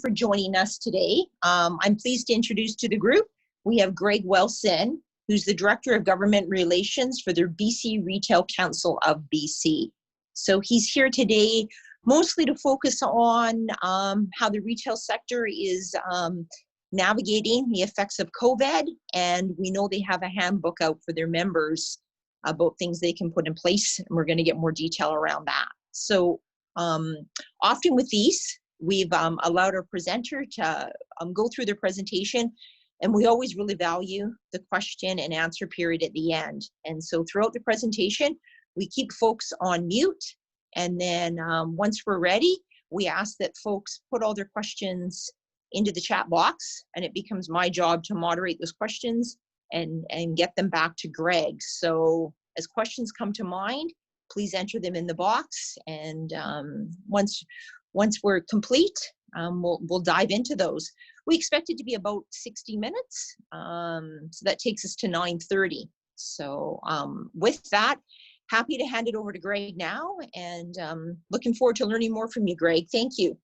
for joining us today. I'm pleased to introduce to the group, we have Greg Wilson, who's the Director of Government Relations for the BC Retail Council of BC. So he's here today mostly to focus on how the retail sector is navigating the effects of COVID, and we know they have a handbook out for their members about things they can put in place, and we're going to get more detail around that. So often with these, we've allowed our presenter to go through their presentation, and we always really value the question and answer period at the end. And so throughout the presentation, we keep folks on mute, and then once we're ready, we ask that folks put all their questions into the chat box, and it becomes my job to moderate those questions and get them back to Greg. So as questions come to mind, please enter them in the box, and once we're complete, we'll dive into those. We expect it to be about 60 minutes, so that takes us to 9:30. So with that, happy to hand it over to Greg now, and looking forward to learning more from you, Greg. Thank you.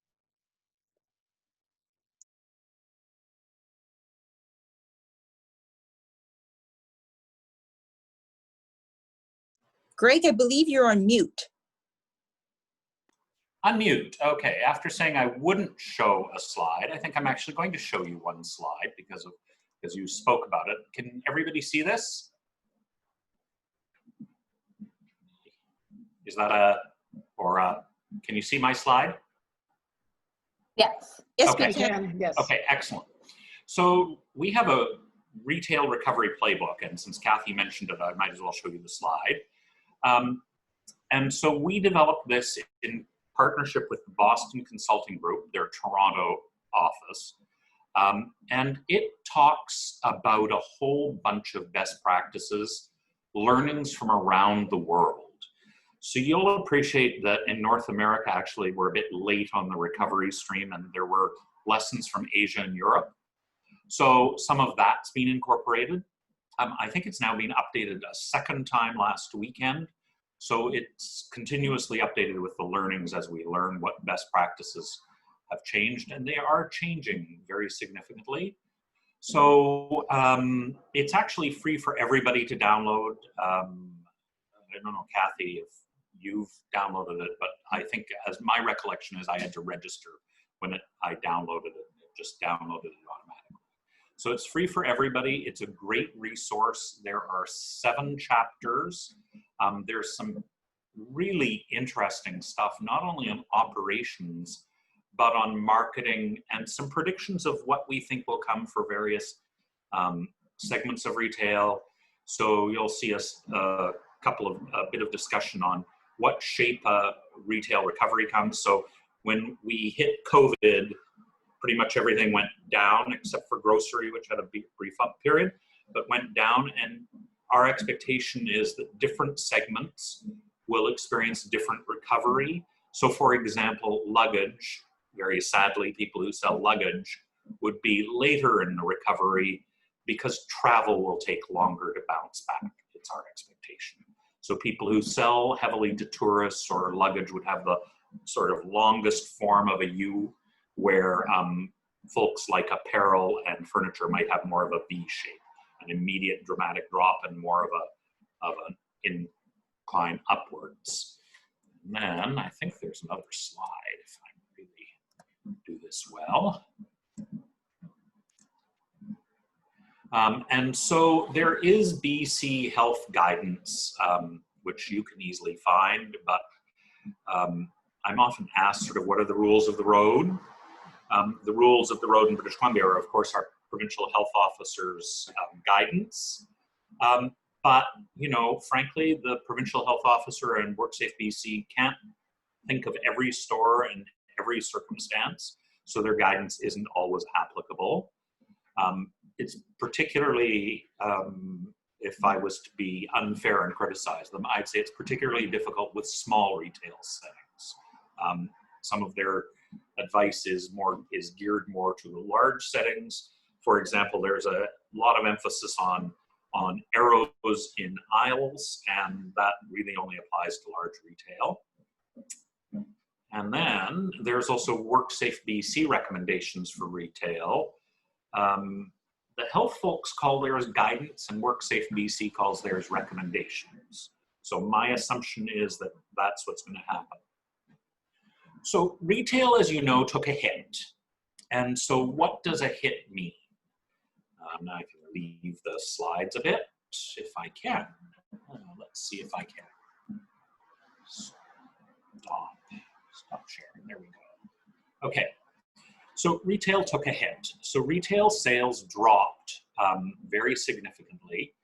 Greg, I believe you're on mute. Unmute. Okay, after saying I wouldn't show a slide, I think I'm actually going to show you one slide because you spoke about it. Can everybody see this? Is that can you see my slide? Yes. Yes, okay. We can. Yes. Okay, excellent. So we have a retail recovery playbook, and since Kathy mentioned it, I might as well show you the slide. And so we developed this in partnership with the Boston Consulting Group, their Toronto office. And it talks about a whole bunch of best practices, learnings from around the world. So you'll appreciate that in North America, actually, we're a bit late on the recovery stream, and there were lessons from Asia and Europe. So some of that's been incorporated. I think it's now been updated a second time last weekend. So it's continuously updated with the learnings as we learn what best practices have changed, and they are changing very significantly. So it's actually free for everybody to download. I don't know, Kathy, if you've downloaded it, but I think, as my recollection is, I had to register when I downloaded it. It just downloaded it automatically. So it's free for everybody. It's a great resource. There are 7 chapters. There's some really interesting stuff, not only on operations, but on marketing, and some predictions of what we think will come for various segments of retail. So you'll see a bit of discussion on what shape retail recovery comes. So when we hit COVID, pretty much everything went down except for grocery, which had a brief up period, but went down. And our expectation is that different segments will experience different recovery. So for example, luggage, very sadly, people who sell luggage would be later in the recovery because travel will take longer to bounce back. It's our expectation. So people who sell heavily to tourists or luggage would have the sort of longest form of a U, where folks like apparel and furniture might have more of a V shape, an immediate dramatic drop and more of an incline upwards. And then I think there's another slide if I really do this well. And so there is BC health guidance, which you can easily find, but I'm often asked sort of what are the rules of the road? The rules of the road in British Columbia are, of course, our provincial health officer's guidance. But, you know, frankly, the provincial health officer and WorkSafe BC can't think of every store and every circumstance, so their guidance isn't always applicable. It's particularly, if I was to be unfair and criticize them, I'd say it's particularly difficult with small retail settings. Some of their advice is geared more to the large settings. For example, there's a lot of emphasis on arrows in aisles, and that really only applies to large retail. And then there's also WorkSafe BC recommendations for retail. The health folks call theirs guidance and WorkSafe BC calls theirs recommendations. So my assumption is that that's what's going to happen. So retail, as you know, took a hit. And so what does a hit mean? Now I can leave the slides a bit, if I can. Let's see if I can. Stop sharing, there we go. Okay, so retail took a hit. So retail sales dropped very significantly.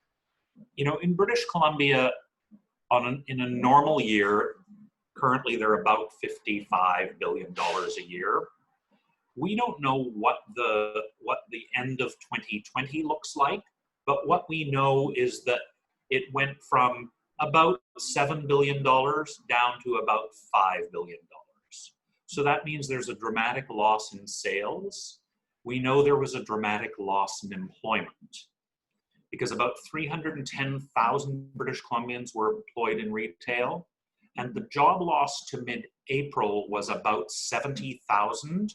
You know, in British Columbia, in a normal year, currently they're about $55 billion a year. We don't know what the end of 2020 looks like, but what we know is that it went from about $7 billion down to about $5 billion. So that means there's a dramatic loss in sales. We know there was a dramatic loss in employment because about 310,000 British Columbians were employed in retail, and the job loss to mid-April was about 70,000.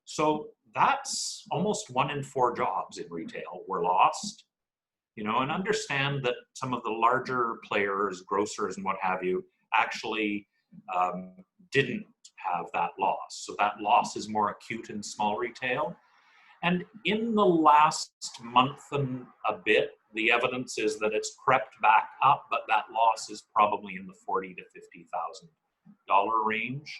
So that's almost 1 in 4 jobs in retail were lost. You know, and understand that some of the larger players, grocers and what have you, actually didn't have that loss. So that loss is more acute in small retail. And in the last month and a bit, the evidence is that it's crept back up, but that loss is probably in the $40,000 to $50,000 range.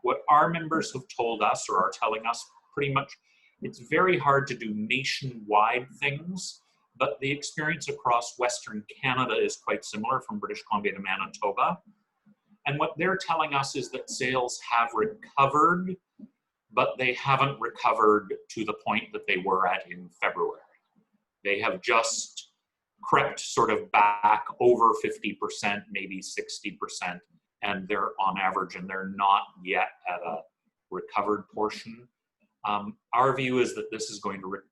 What our members have told us or are telling us pretty much, it's very hard to do nationwide things, but the experience across Western Canada is quite similar from British Columbia to Manitoba. And what they're telling us is that sales have recovered, but they haven't recovered to the point that they were at in February. They have just crept sort of back over 50%, maybe 60%, and they're on average, and they're not yet at a recovered portion. Our view is that this is going to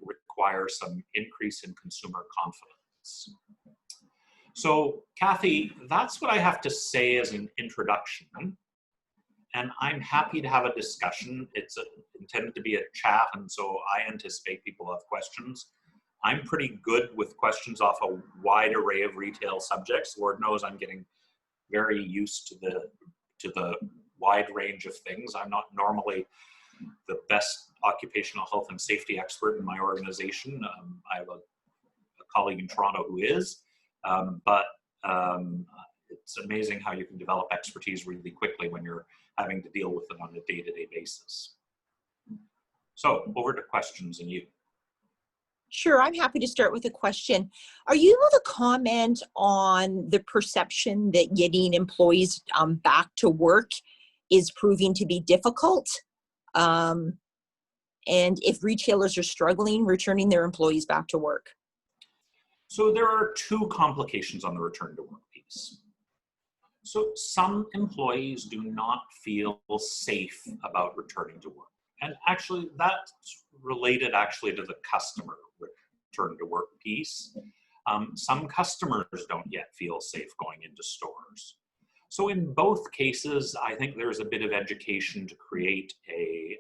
require some increase in consumer confidence. So, Kathy, that's what I have to say as an introduction. And I'm happy to have a discussion. It's intended to be a chat, and so I anticipate people have questions. I'm pretty good with questions off a wide array of retail subjects. Lord knows I'm getting very used to the wide range of things. I'm not normally the best occupational health and safety expert in my organization. I have a colleague in Toronto who is, but it's amazing how you can develop expertise really quickly when you're having to deal with it on a day-to-day basis. So over to questions and you. Sure, I'm happy to start with a question. Are you able to comment on the perception that getting employees back to work is proving to be difficult? And if retailers are struggling returning their employees back to work? So there are 2 complications on the return to work piece. So some employees do not feel safe about returning to work. And actually that's related actually to the customer return to work piece. Some customers don't yet feel safe going into stores. So in both cases, I think there's a bit of education to create a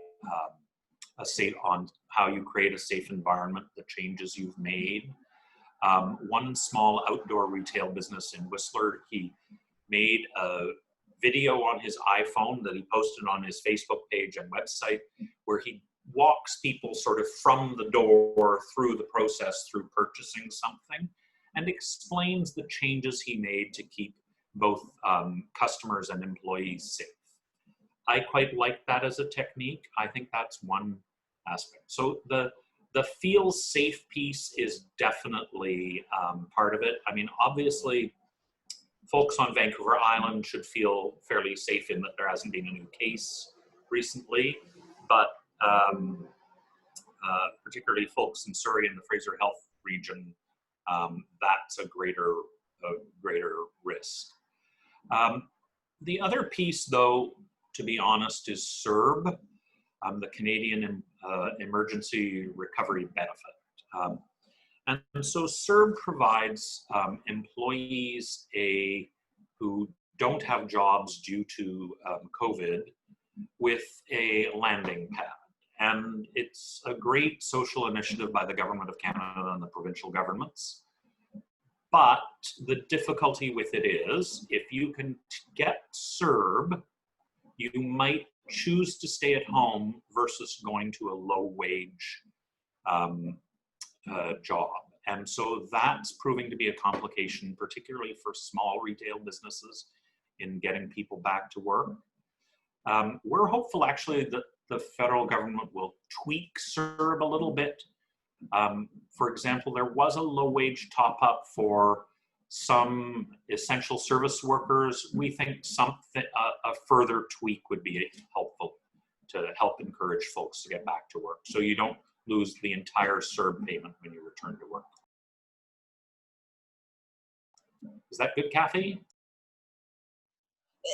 safe on how you create a safe environment, the changes you've made. One small outdoor retail business in Whistler, he made a video on his iPhone that he posted on his Facebook page and website where he walks people sort of from the door through the process through purchasing something and explains the changes he made to keep both customers and employees safe. I quite like that as a technique. I think that's one aspect. So the feel safe piece is definitely part of it. I mean, obviously, folks on Vancouver Island should feel fairly safe in that there hasn't been a new case recently, but particularly folks in Surrey and the Fraser Health region, that's a greater risk. The other piece, though, to be honest, is CERB, the Canadian Emergency Recovery Benefit. And so CERB provides employees who don't have jobs due to COVID with a landing pad. And it's a great social initiative by the Government of Canada and the provincial governments. But the difficulty with it is, if you can get CERB, you might choose to stay at home versus going to a low-wage job. And so that's proving to be a complication, particularly for small retail businesses in getting people back to work. We're hopeful, actually, that the federal government will tweak CERB a little bit. For example, there was a low-wage top-up for some essential service workers. We think a further tweak would be helpful to help encourage folks to get back to work, so you don't lose the entire CERB payment when you return to work. Is that good, Kathy?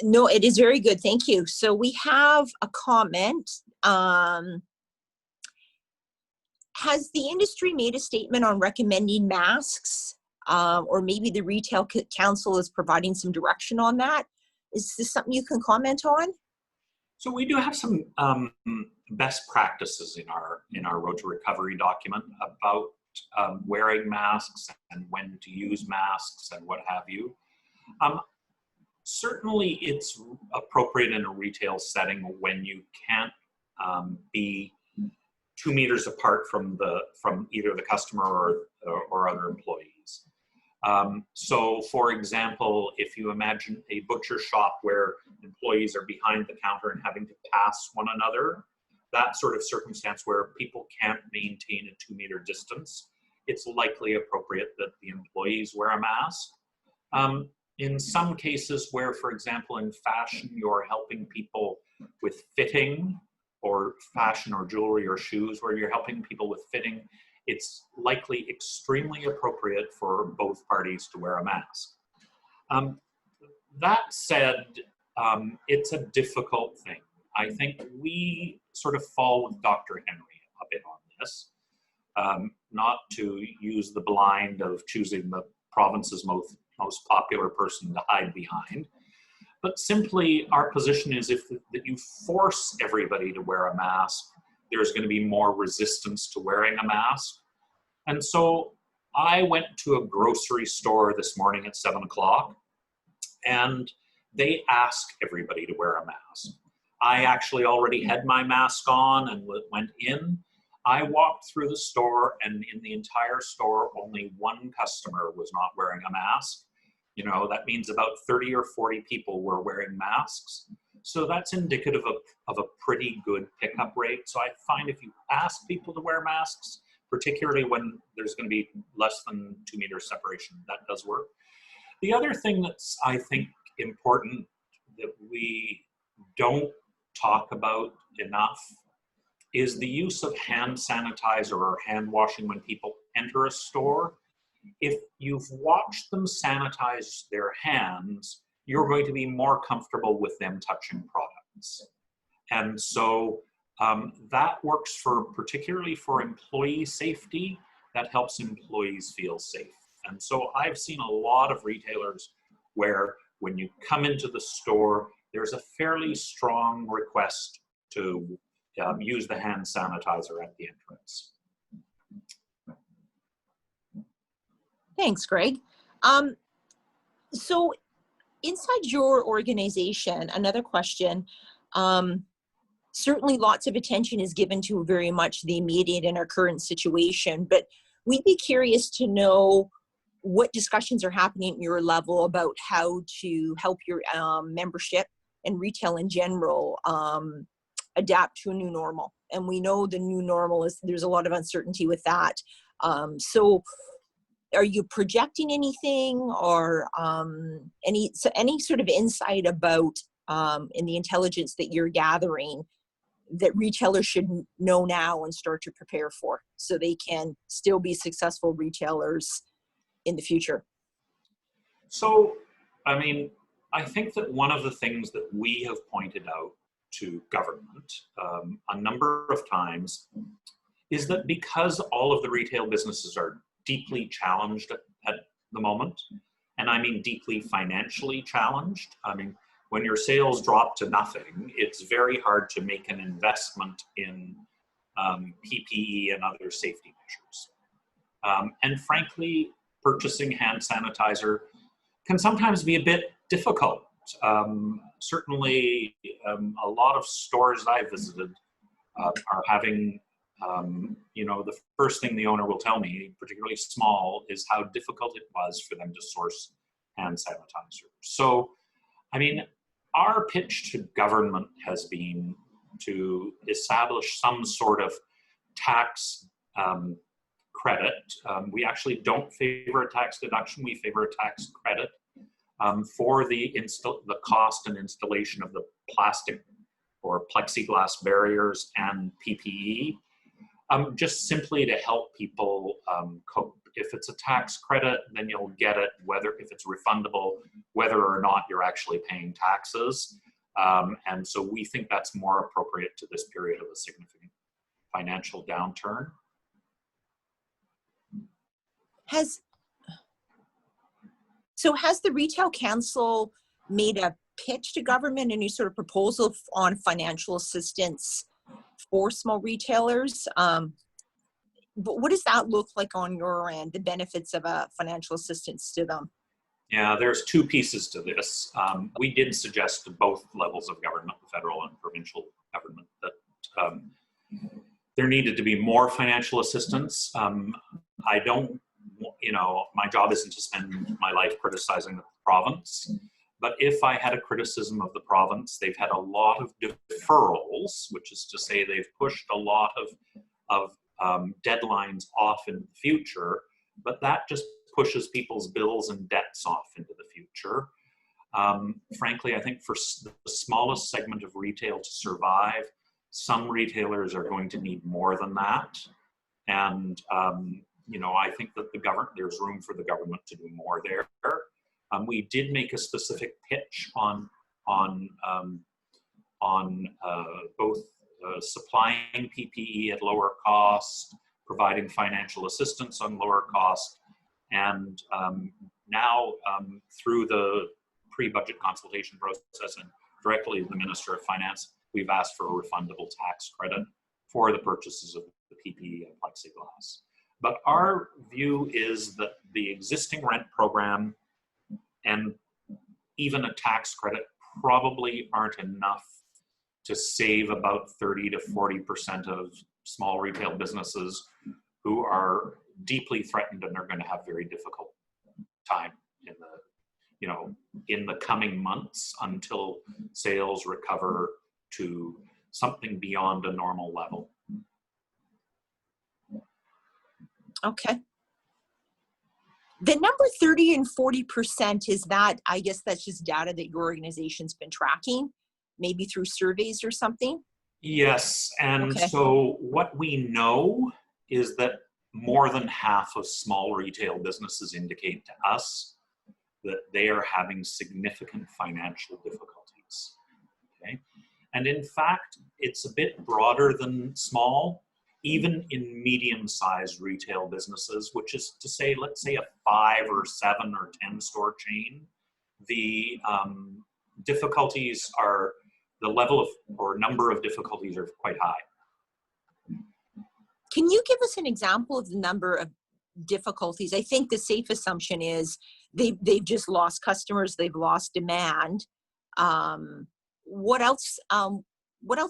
No, it is very good. Thank you. So we have a comment. Has the industry made a statement on recommending masks? Or maybe the Retail Council is providing some direction on that. Is this something you can comment on? So we do have some best practices in our Road to Recovery document about wearing masks and when to use masks and what have you. Certainly it's appropriate in a retail setting when you can't be 2 meters apart from either the customer or other employees. So for example, if you imagine a butcher shop where employees are behind the counter and having to pass one another, that sort of circumstance where people can't maintain a 2-meter distance, it's likely appropriate that the employees wear a mask. In some cases where, for example, in fashion, you're helping people with fitting, or fashion or jewelry or shoes, where you're helping people with fitting, it's likely extremely appropriate for both parties to wear a mask. That said, it's a difficult thing. I think we sort of fall with Dr. Henry a bit on this, not to use the blind of choosing the province's most popular person to hide behind, but simply our position is that you force everybody to wear a mask, there's going to be more resistance to wearing a mask. And so I went to a grocery store this morning at 7 o'clock, and they asked everybody to wear a mask. I actually already had my mask on and went in. I walked through the store, and in the entire store, only one customer was not wearing a mask. You know, that means about 30 or 40 people were wearing masks. So that's indicative of a pretty good pickup rate. So I find if you ask people to wear masks, particularly when there's going to be less than 2 meters separation, that does work. The other thing that's, I think, important that we don't talk about enough is the use of hand sanitizer or hand washing when people enter a store. If you've watched them sanitize their hands, you're going to be more comfortable with them touching products. And so that works particularly for employee safety. That helps employees feel safe. And so I've seen a lot of retailers where when you come into the store, there's a fairly strong request to use the hand sanitizer at the entrance. Thanks, Greg. So inside your organization, another question, certainly lots of attention is given to very much the immediate and our current situation, but we'd be curious to know what discussions are happening at your level about how to help your membership and retail in general adapt to a new normal. And we know the new normal is, there's a lot of uncertainty with that. So are you projecting anything, or any sort of insight about in the intelligence that you're gathering that retailers should know now and start to prepare for, so they can still be successful retailers in the future? So, I mean, I think that one of the things that we have pointed out to government a number of times is that because all of the retail businesses are deeply challenged at the moment, and I mean deeply financially challenged. I mean, when your sales drop to nothing, it's very hard to make an investment in PPE and other safety measures. And frankly, purchasing hand sanitizer can sometimes be a bit difficult. Certainly, a lot of stores I visited are having, the first thing the owner will tell me, particularly small, is how difficult it was for them to source hand sanitizer. So, I mean, our pitch to government has been to establish some sort of tax credit. We actually don't favor a tax deduction, we favor a tax credit for the cost and installation of the plastic or plexiglass barriers and PPE, just simply to help people cope. If it's a tax credit, then you'll get it if it's refundable, whether or not you're actually paying taxes. And so we think that's more appropriate to this period of a significant financial downturn. Has the Retail Council made a pitch to government, any sort of proposal on financial assistance for small retailers? But what does that look like on your end, the benefits of a financial assistance to them? Yeah, there's two pieces to this. We did suggest to both levels of government, the federal and provincial government, that there needed to be more financial assistance. I don't, my job isn't to spend my life criticizing the province, but if I had a criticism of the province, they've had a lot of deferrals, which is to say they've pushed a lot of deadlines off in the future, but that just pushes people's bills and debts off into the future. Frankly, I think for the smallest segment of retail to survive, some retailers are going to need more than that. And, I think that there's room for the government to do more there. We did make a specific pitch on both supplying PPE at lower cost, providing financial assistance on lower cost, and now through the pre-budget consultation process and directly to the Minister of Finance, we've asked for a refundable tax credit for the purchases of the PPE and plexiglass. But our view is that the existing rent program and even a tax credit probably aren't enough to save about 30 to 40% of small retail businesses who are deeply threatened and are going to have very difficult time in the coming months until sales recover to something beyond a normal level. Okay. The number 30 and 40%, is that, I guess that's just data that your organization's been tracking, maybe through surveys or something? Yes, and Okay. So what we know is that more than half of small retail businesses indicate to us that they are having significant financial difficulties. Okay, and in fact, it's a bit broader than small. Even in medium-sized retail businesses, which is to say, let's say a 5 or 7 or 10 store chain, the difficulties are, the level of or number of difficulties are quite high. Can you give us an example of the number of difficulties? I think the safe assumption is they've just lost customers, they've lost demand. What else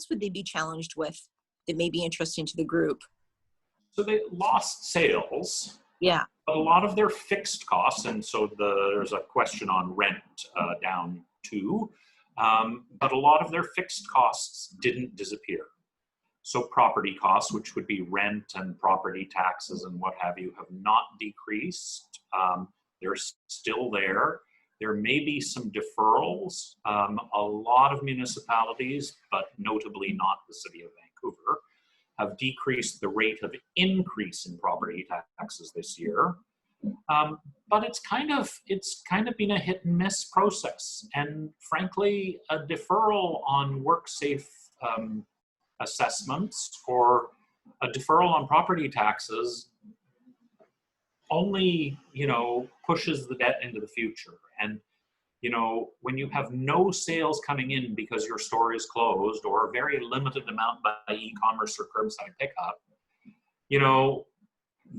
would they be challenged with that may be interesting to the group? So they lost sales. Yeah. But a lot of their fixed costs, and so there's a question on rent down too, but a lot of their fixed costs didn't disappear. So property costs, which would be rent and property taxes and what have you, have not decreased. They're still there. There may be some deferrals. A lot of municipalities, but notably not the city of Vancouver, have decreased the rate of increase in property taxes this year. But it's kind of been a hit and miss process. And frankly, a deferral on WorkSafe assessments or a deferral on property taxes only, pushes the debt into the future. And, when you have no sales coming in because your store is closed or a very limited amount by e-commerce or curbside pickup,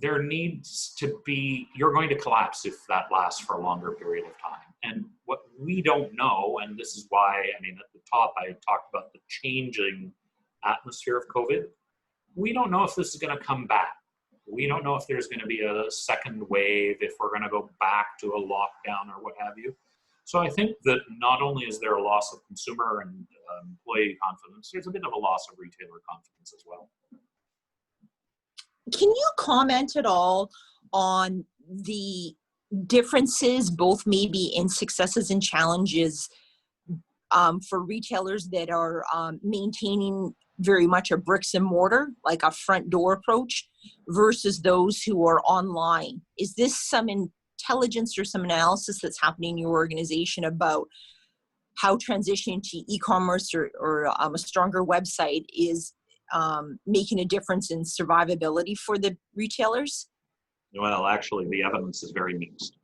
there needs to be, you're going to collapse if that lasts for a longer period of time. And what we don't know, and this is why, at the top, I talked about the changing atmosphere of COVID. We don't know if this is going to come back. We don't know if there's going to be a second wave, if we're going to go back to a lockdown or what have you. So I think that not only is there a loss of consumer and employee confidence, there's a bit of a loss of retailer confidence as well. Can you comment at all on the differences, both maybe in successes and challenges, for retailers that are maintaining very much a bricks and mortar, like a front door approach, versus those who are online? Is this some intelligence or some analysis that's happening in your organization about how transitioning to e-commerce or a stronger website is making a difference in survivability for the retailers? Well, actually, the evidence is very mixed,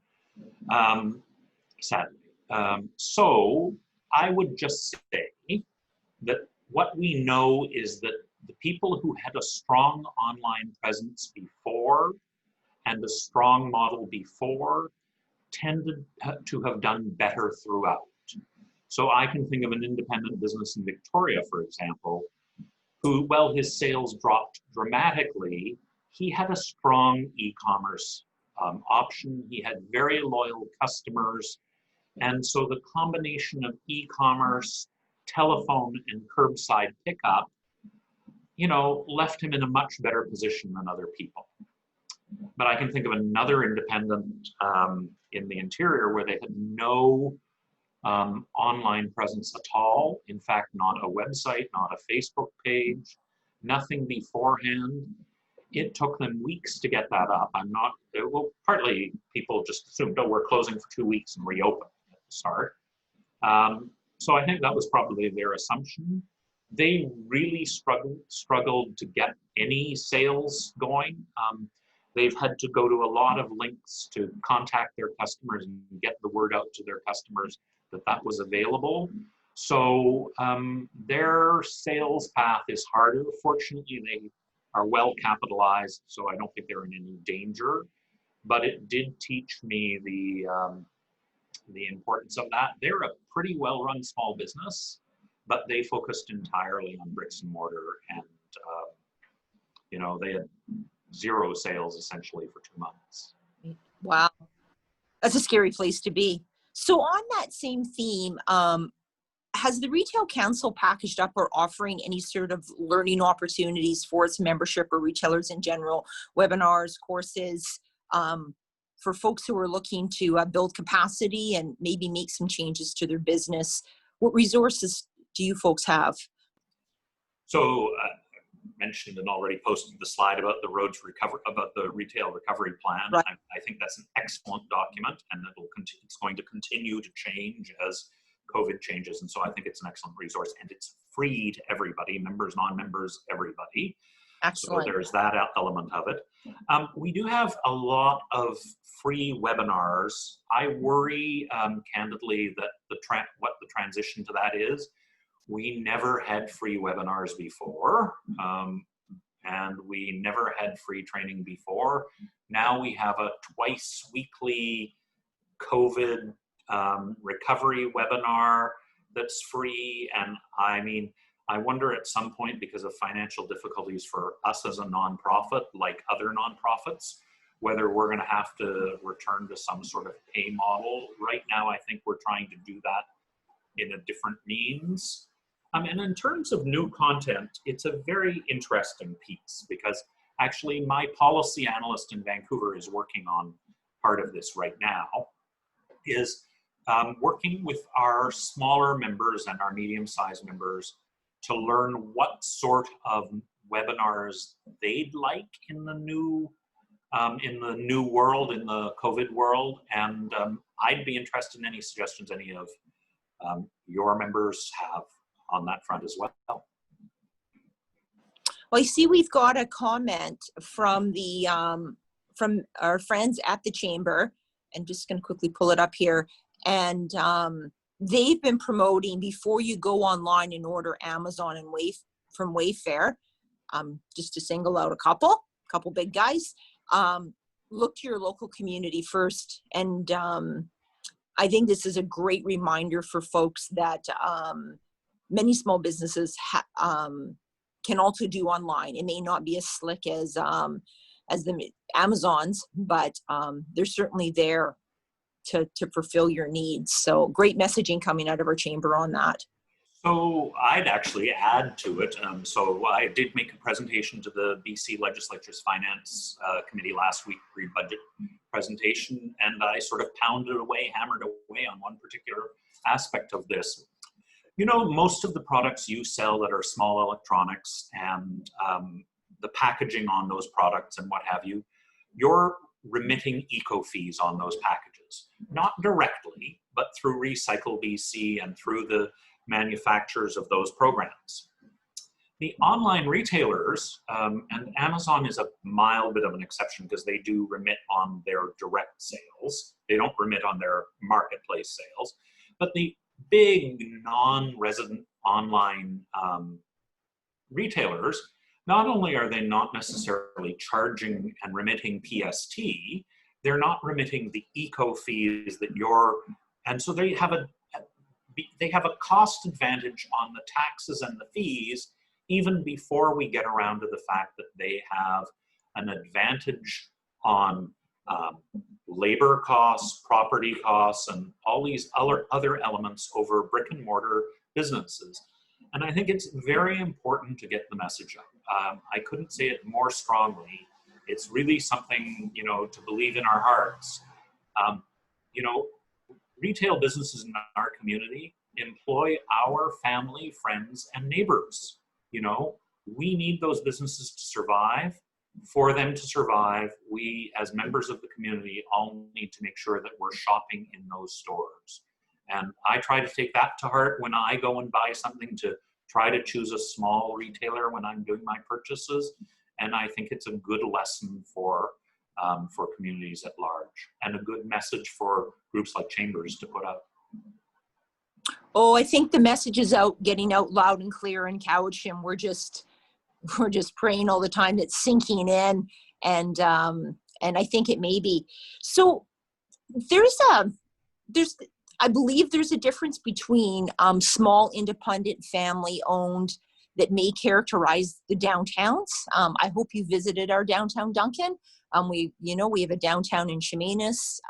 sadly. So I would just say that what we know is that the people who had a strong online presence before and a strong model before tended to have done better throughout. So I can think of an independent business in Victoria, for example, who, while his sales dropped dramatically, he had a strong e-commerce option. He had very loyal customers. And so the combination of e-commerce, telephone, and curbside pickup, left him in a much better position than other people. But I can think of another independent in the interior where they had no online presence at all. In fact, not a website, not a Facebook page, nothing beforehand. It took them weeks to get that up. Partly people just assumed, oh, we're closing for 2 weeks and reopen at the start. So I think that was probably their assumption. They really struggled to get any sales going. They've had to go to a lot of links to contact their customers and get the word out to their customers that was available. So their sales path is harder. Fortunately, they are well capitalized, so I don't think they're in any danger. But it did teach me the importance of that. They're a pretty well-run small business, but they focused entirely on bricks and mortar, and they had zero sales essentially for 2 months. Wow, that's a scary place to be. So on that same theme, has the Retail Council packaged up or offering any sort of learning opportunities for its membership or retailers in general, webinars, courses, for folks who are looking to build capacity and maybe make some changes to their business? What resources do you folks have? So mentioned and already posted the slide about the road to recover, about the retail recovery plan. Right. I think that's an excellent document, and it's going to continue to change as COVID changes. And so I think it's an excellent resource, and it's free to everybody, members, non-members, everybody. Excellent. So there's that element of it. We do have a lot of free webinars. I worry candidly that what the transition to that is. We never had free webinars before, and we never had free training before. Now we have a twice weekly COVID recovery webinar that's free. And I wonder at some point, because of financial difficulties for us as a nonprofit, like other nonprofits, whether we're going to have to return to some sort of pay model. Right now, I think we're trying to do that in a different means. And in terms of new content, it's a very interesting piece, because actually my policy analyst in Vancouver is working on part of this right now, is working with our smaller members and our medium-sized members to learn what sort of webinars they'd like in the new world, in the COVID world. And I'd be interested in any suggestions any of your members have on that front as well. Well, I see we've got a comment from the from our friends at the Chamber, and just going to quickly pull it up here. And they've been promoting, before you go online and order Amazon and from Wayfair, just to single out a couple big guys, look to your local community first. And I think this is a great reminder for folks that many small businesses can also do online. It may not be as slick as the Amazons, but they're certainly there to fulfill your needs. So great messaging coming out of our chamber on that. So I'd actually add to it. So I did make a presentation to the BC Legislature's Finance Committee last week, pre-budget presentation, and I sort of hammered away on one particular aspect of this. You know, most of the products you sell that are small electronics and the packaging on those products and what have you, you're remitting eco fees on those packages. Not directly, but through Recycle BC and through the manufacturers of those programs. The online retailers, and Amazon is a mild bit of an exception because they do remit on their direct sales. They don't remit on their marketplace sales. But the big non-resident online retailers, not only are they not necessarily charging and remitting PST, they're not remitting the eco fees that and so they have a cost advantage on the taxes and the fees, even before we get around to the fact that they have an advantage on labor costs, property costs, and all these other elements over brick and mortar businesses. And I think it's very important to get the message out. I couldn't say it more strongly. It's really something, you know, to believe in our hearts. You know, retail businesses in our community employ our family, friends, and neighbors. You know, we need those businesses to survive. For them to survive, we as members of the community all need to make sure that we're shopping in those stores. And I try to take that to heart when I go and buy something, to try to choose a small retailer when I'm doing my purchases. And I think it's a good lesson for communities at large, and a good message for groups like Chambers to put out. Oh, I think the message is getting out loud and clear in Cowichan. We're just praying all the time. It's sinking in, and I think it may be. So I believe there's a difference between small independent family owned that may characterize the downtowns. I hope you visited our downtown Duncan. We have a downtown in Chemainus,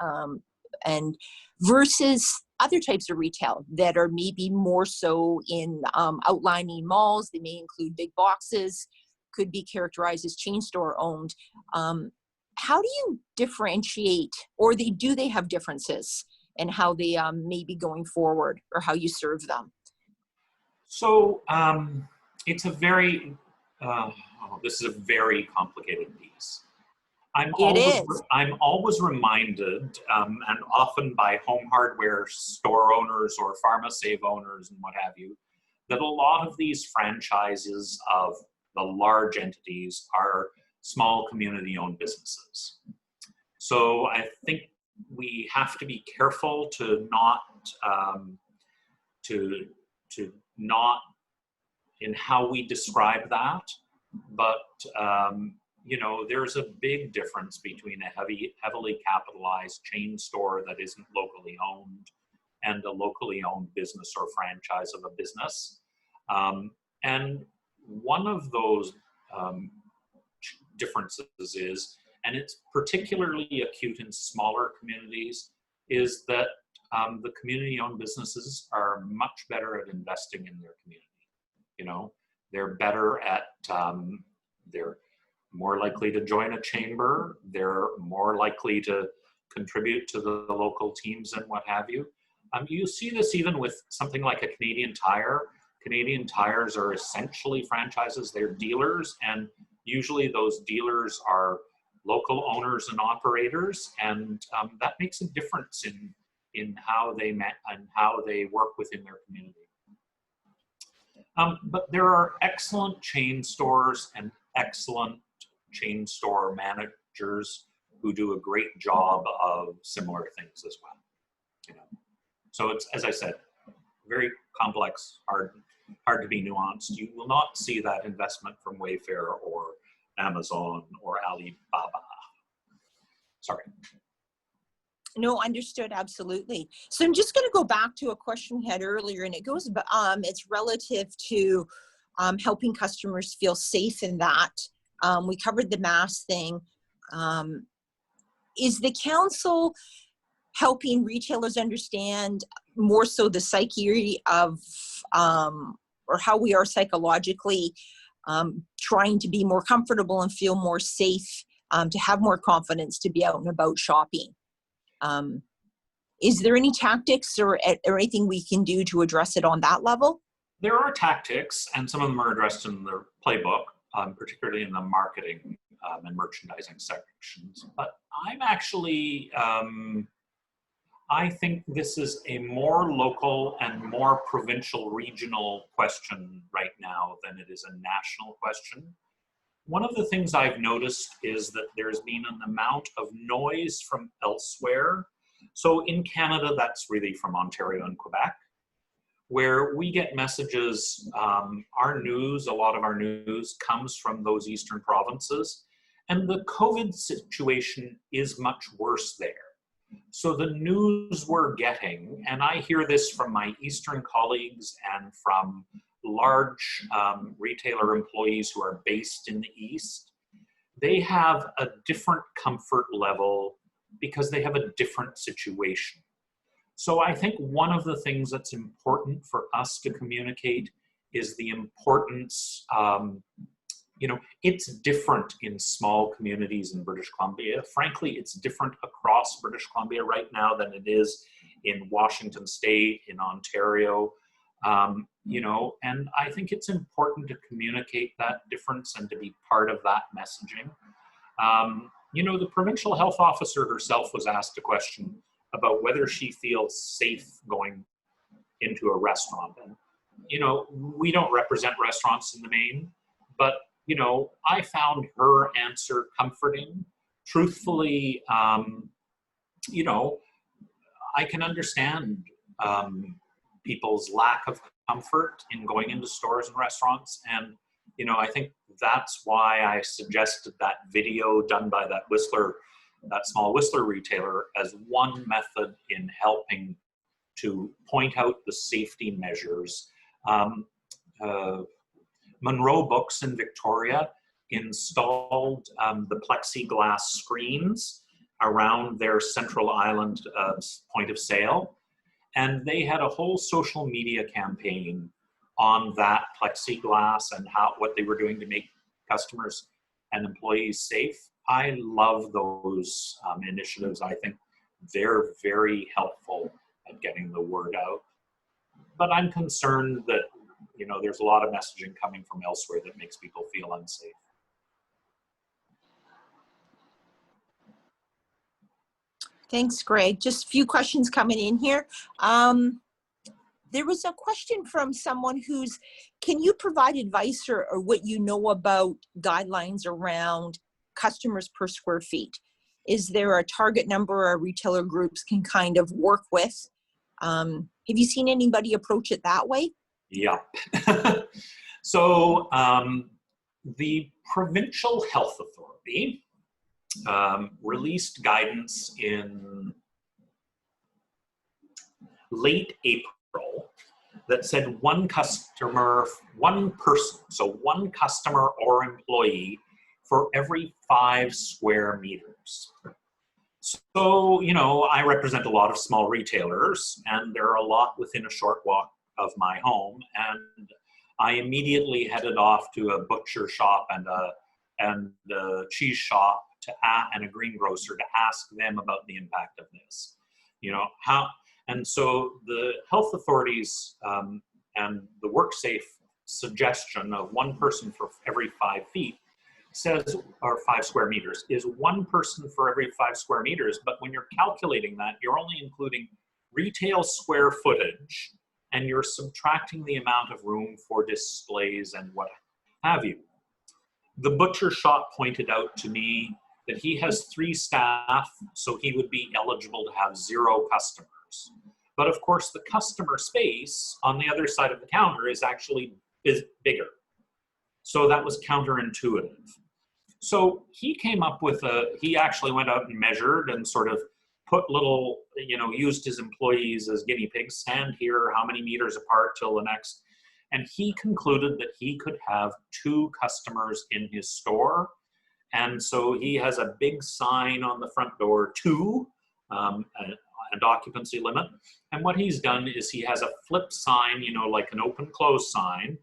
and versus other types of retail that are maybe more so in outlining malls. They may include big boxes, could be characterized as chain store owned. How do you differentiate, or do they have differences in how they may be going forward, or how you serve them? So it's a very, this is a very complicated piece. I'm always reminded, and often by home hardware store owners or PharmaSave owners and what have you, that a lot of these franchises of the large entities are small community-owned businesses. So I think we have to be careful to not in how we describe that, but you know, there's a big difference between a heavily capitalized chain store that isn't locally owned and a locally owned business or franchise of a business. And one of those differences is, and it's particularly acute in smaller communities, is that the community-owned businesses are much better at investing in their community. You know, they're better at, they're more likely to join a chamber, they're more likely to contribute to the local teams and what have you. You see this even with something like a Canadian Tire. Canadian Tires are essentially franchises, they're dealers, and usually those dealers are local owners and operators, and that makes a difference in how they work within their community. But there are excellent chain stores and excellent chain store managers who do a great job of similar things as well. You know, so it's, as I said, very complex, hard to be nuanced. You will not see that investment from Wayfair or Amazon or Alibaba. Sorry. No, understood, absolutely. So I'm just going to go back to a question we had earlier, and it goes, it's relative to helping customers feel safe in that. We covered the mask thing. Is the council helping retailers understand more so the psyche of, or how we are psychologically trying to be more comfortable and feel more safe, to have more confidence to be out and about shopping? Is there any tactics or anything we can do to address it on that level? There are tactics, and some of them are addressed in the playbook, particularly in the marketing and merchandising sections. But I'm actually, I think this is a more local and more provincial, regional question right now than it is a national question. One of the things I've noticed is that there's been an amount of noise from elsewhere. So in Canada, that's really from Ontario and Quebec, where we get messages. Our news, a lot of our news comes from those eastern provinces, and the COVID situation is much worse there. So the news we're getting, and I hear this from my eastern colleagues and from large retailer employees who are based in the East, they have a different comfort level because they have a different situation. So I think one of the things that's important for us to communicate is the importance, you know, it's different in small communities in British Columbia. Frankly, it's different across British Columbia right now than it is in Washington State, in Ontario. You know, and I think it's important to communicate that difference and to be part of that messaging. You know, the provincial health officer herself was asked a question about whether she feels safe going into a restaurant. And, you know, we don't represent restaurants in the main, but, you know, I found her answer comforting. Truthfully, you know, I can understand people's lack of comfort in going into stores and restaurants. And, you know, I think that's why I suggested that video done by that Whistler, that small Whistler retailer, as one method in helping to point out the safety measures. Monroe Books in Victoria installed the plexiglass screens around their Central Island point of sale. And they had a whole social media campaign on that plexiglass and what they were doing to make customers and employees safe. I love those initiatives. I think they're very helpful at getting the word out. But I'm concerned that, you know, there's a lot of messaging coming from elsewhere that makes people feel unsafe. Thanks, Greg. Just a few questions coming in here. There was a question from someone who's, can you provide advice or what you know about guidelines around customers per square feet? Is there a target number our retailer groups can kind of work with? Have you seen anybody approach it that way? Yeah. So the Provincial Health Authority released guidance in late April that said one customer, one person, so one customer or employee for every 5 square meters. So, you know, I represent a lot of small retailers, and there are a lot within a short walk of my home, and I immediately headed off to a butcher shop and a cheese shop and a greengrocer to ask them about the impact of this. You know, and so the health authorities and the WorkSafe suggestion of one person for every 5 feet says, or 5 square meters, is one person for every 5 square meters. But when you're calculating that, you're only including retail square footage, and you're subtracting the amount of room for displays and what have you. The butcher shop pointed out to me that he has 3 staff, so he would be eligible to have 0 customers. But of course, the customer space on the other side of the counter is actually bigger. So that was counterintuitive. So he came up with he actually went out and measured and sort of put little, used his employees as guinea pigs, stand here, how many meters apart till the next. And he concluded that he could have 2 customers in his store. And so he has a big sign on the front door, 2, an occupancy limit. And what he's done is he has a flip sign, like an open-close sign,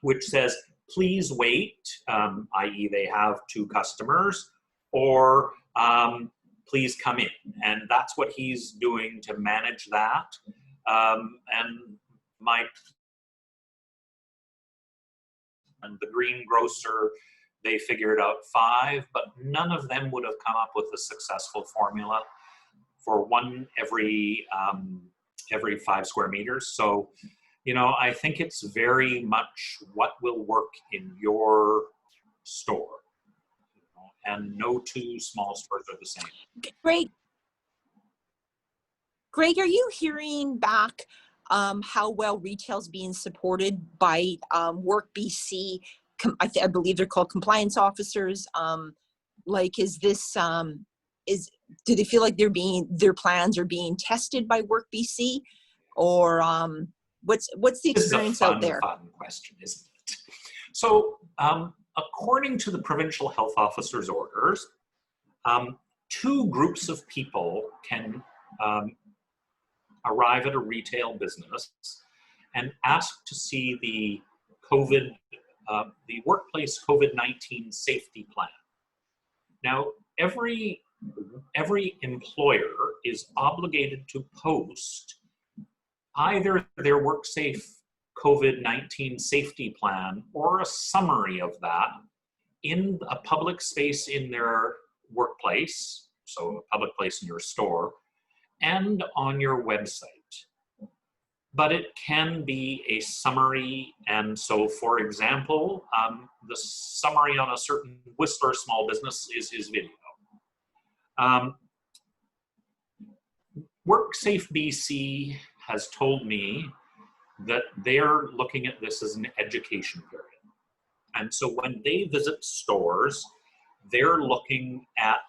which says, please wait, i.e. they have 2 customers, or please come in. And that's what he's doing to manage that. And the greengrocer, they figured out 5, but none of them would have come up with a successful formula for 1 every 5 square meters. So, I think it's very much what will work in your store. And no 2 small stores are the same. Great. Greg, are you hearing back how well retail's being supported by Work BC? I believe they're called compliance officers. Is this do they feel like their plans are being tested by Work BC, or what's the experience out there? This is a fun question, isn't it? So, according to the provincial health officer's orders, 2 groups of people can arrive at a retail business and ask to see the workplace COVID-19 safety plan. Now, every employer is obligated to post either their WorkSafe COVID-19 safety plan or a summary of that in a public space in their workplace, so a public place in your store, and on your website. But it can be a summary, and so, for example, the summary on a certain Whistler small business is his video. WorkSafe BC has told me that they're looking at this as an education period. And so when they visit stores, they're looking at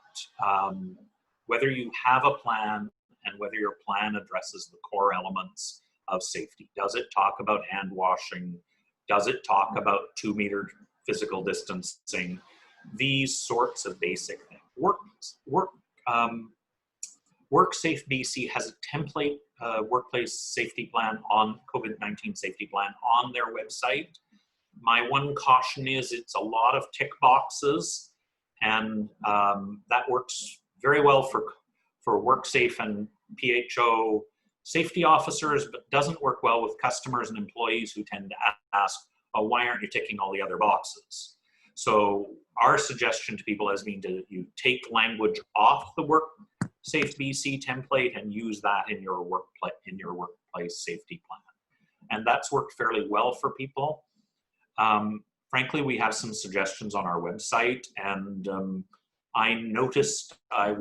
whether you have a plan and whether your plan addresses the core elements of safety. Does it talk about hand washing? Does it talk about 2-meter physical distancing? These sorts of basic things. WorkSafe BC has a template workplace safety plan on COVID-19 safety plan on their website. My one caution is it's a lot of tick boxes, and that works very well for WorkSafe and PHO safety officers, but doesn't work well with customers and employees who tend to ask, oh, why aren't you ticking all the other boxes? So our suggestion to people has been you take language off the WorkSafe BC template and use that in your workplace safety plan. And that's worked fairly well for people. Frankly, we have some suggestions on our website, and I noticed I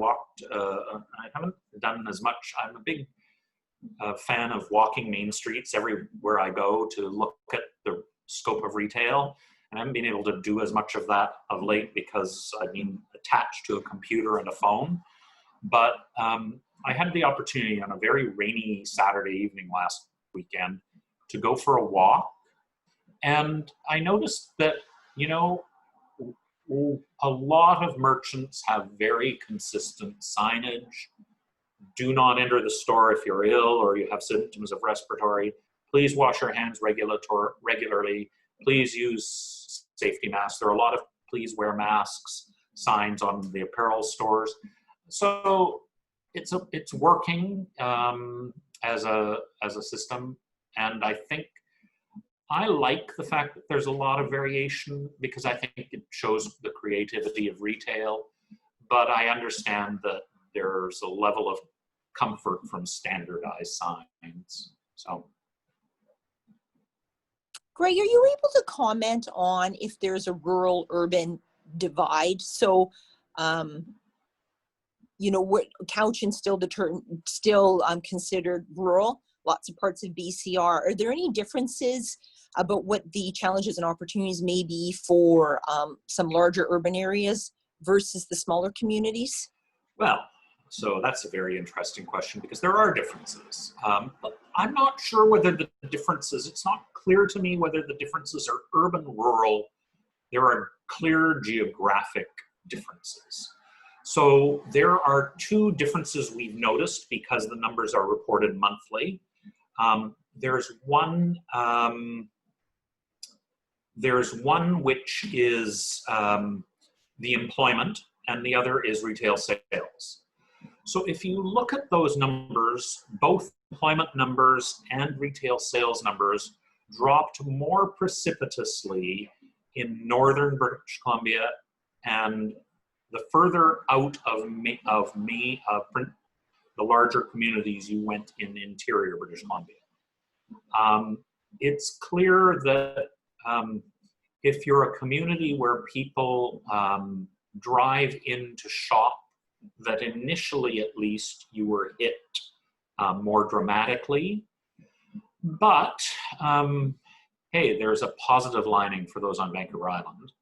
haven't done as much. I'm a big fan of walking main streets everywhere I go to look at the scope of retail. And I haven't been able to do as much of that of late because I've been attached to a computer and a phone. But I had the opportunity on a very rainy Saturday evening last weekend to go for a walk. And I noticed that, a lot of merchants have very consistent signage. Do not enter the store if you're ill or you have symptoms of respiratory. Please wash your hands regularly. Please use safety masks. There are a lot of please wear masks signs on the apparel stores. So it's working as a system, and I think I like the fact that there's a lot of variation because I think it shows the creativity of retail, but I understand that there's a level of comfort from standardized signs. So, Greg, are you able to comment on if there's a rural-urban divide. So, you know, what Cowichan still considered rural. Lots of parts of BC are. Are there any differences about what the challenges and opportunities may be for some larger urban areas versus the smaller communities? Well, so that's a very interesting question because there are differences. But I'm not sure whether the differences, it's not clear to me whether the differences are urban, rural. There are clear geographic differences. So there are two differences we've noticed because the numbers are reported monthly. There's one which is the employment, and the other is retail sales. So if you look at those numbers, both employment numbers and retail sales numbers dropped more precipitously in northern British Columbia, and the further out of the larger communities you went in interior British Columbia. It's clear that if you're a community where people drive in to shop, that initially at least you were hit more dramatically. But hey, there's a positive lining for those on Vancouver Island.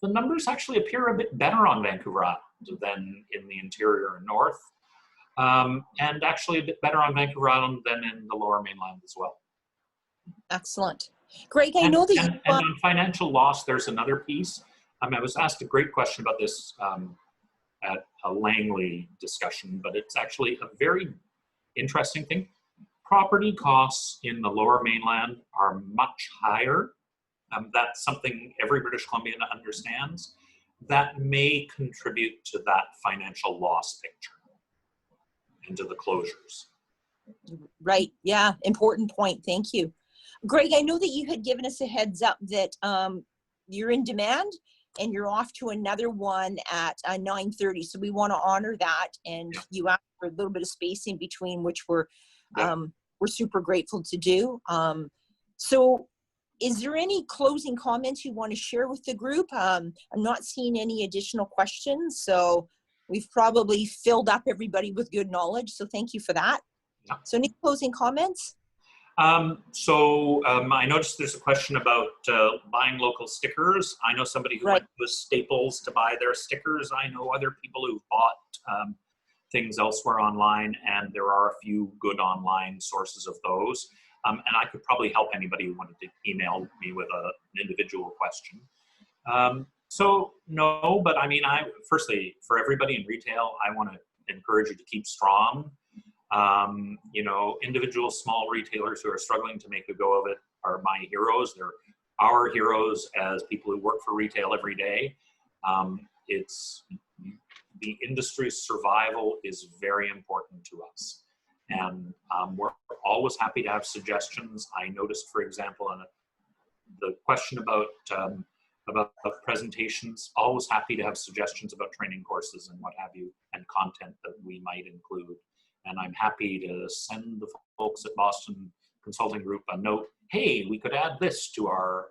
The numbers actually appear a bit better on Vancouver Island than in the interior and north, and actually a bit better on Vancouver Island than in the Lower Mainland as well. Excellent. Greg, I know that and on financial loss, there's another piece. I was asked a great question about this at a Langley discussion, but it's actually a very interesting thing. Property costs in the Lower Mainland are much higher. That's something every British Columbian understands. That may contribute to that financial loss picture and to the closures. Right. Yeah. Important point. Thank you. Greg, I know that you had given us a heads up that you're in demand and you're off to another one at 9:30. So we want to honor that. And you asked for a little bit of space in between, which we're super grateful to do. So is there any closing comments you want to share with the group? I'm not seeing any additional questions. So we've probably filled up everybody with good knowledge. So thank you for that. Yeah. So any closing comments? I noticed there's a question about buying local stickers. I know somebody who went to Staples to buy their stickers. I know other people who've bought things elsewhere online, and there are a few good online sources of those. And I could probably help anybody who wanted to email me with an individual question. So no, but I mean, firstly, for everybody in retail, I want to encourage you to keep strong. You know, individual small retailers who are struggling to make a go of it are my heroes. They're our heroes as people who work for retail every day. It's the industry's survival is very important to us. And we're always happy to have suggestions. I noticed, for example, on the question about presentations, always happy to have suggestions about training courses and what have you, and content that we might include. And I'm happy to send the folks at Boston Consulting Group a note. Hey, we could add this to our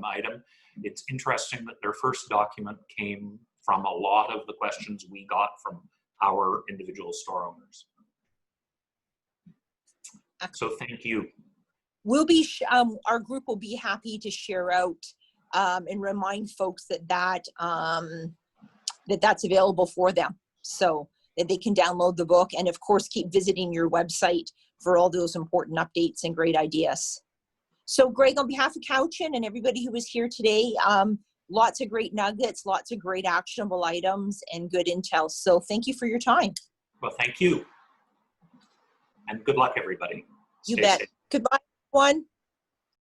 item. It's interesting that their first document came from a lot of the questions we got from our individual store owners. So thank you. We'll be our group will be happy to share out and remind folks that's available for them, so that they can download the book, and of course keep visiting your website for all those important updates and great ideas. So Greg, on behalf of Cowichan and everybody who was here today, lots of great nuggets, lots of great actionable items, and good intel. So thank you for your time. Well, thank you. And good luck, everybody. You bet. Goodbye, everyone.